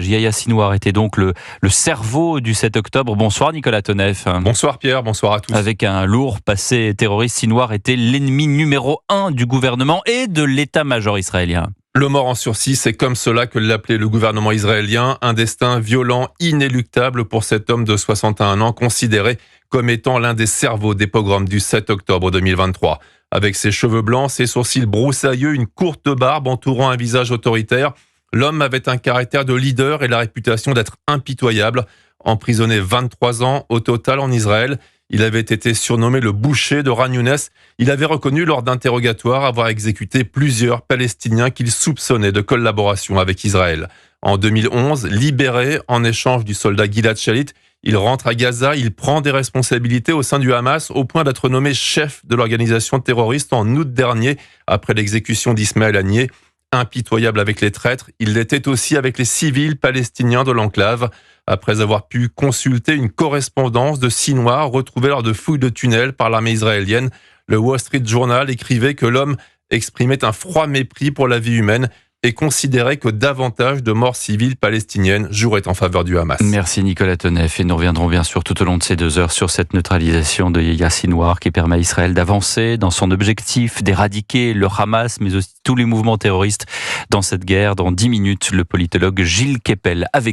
Yahya Sinwar était donc le cerveau du 7 octobre. Bonsoir Nicolas Toneff. Bonsoir Pierre, bonsoir à tous. Avec un lourd passé terroriste, Sinwar était l'ennemi numéro 1 du gouvernement et de l'état-major israélien. Le mort en sursis, c'est comme cela que l'appelait le gouvernement israélien, un destin violent, inéluctable pour cet homme de 61 ans, considéré comme étant l'un des cerveaux des pogroms du 7 octobre 2023. Avec ses cheveux blancs, ses sourcils broussailleux, une courte barbe entourant un visage autoritaire, l'homme avait un caractère de leader et la réputation d'être impitoyable. Emprisonné 23 ans au total en Israël, il avait été surnommé le boucher de Khan Younes. Il avait reconnu lors d'interrogatoires avoir exécuté plusieurs Palestiniens qu'il soupçonnait de collaboration avec Israël. En 2011, libéré en échange du soldat Gilad Shalit, il rentre à Gaza, il prend des responsabilités au sein du Hamas au point d'être nommé chef de l'organisation terroriste en août dernier après l'exécution d'Ismaël Haniyeh. Impitoyable avec les traîtres, il l'était aussi avec les civils palestiniens de l'enclave. Après avoir pu consulter une correspondance de Sinwar retrouvée lors de fouilles de tunnels par l'armée israélienne, le Wall Street Journal écrivait que l'homme exprimait un froid mépris pour la vie humaine et considérait que davantage de morts civiles palestiniennes joueraient en faveur du Hamas. Merci Nicolas Toneff, et nous reviendrons bien sûr tout au long de ces 2 heures sur cette neutralisation de Yahya Sinwar qui permet à Israël d'avancer dans son objectif d'éradiquer le Hamas mais aussi tous les mouvements terroristes dans cette guerre. Dans 10 minutes, le politologue Gilles Kepel avec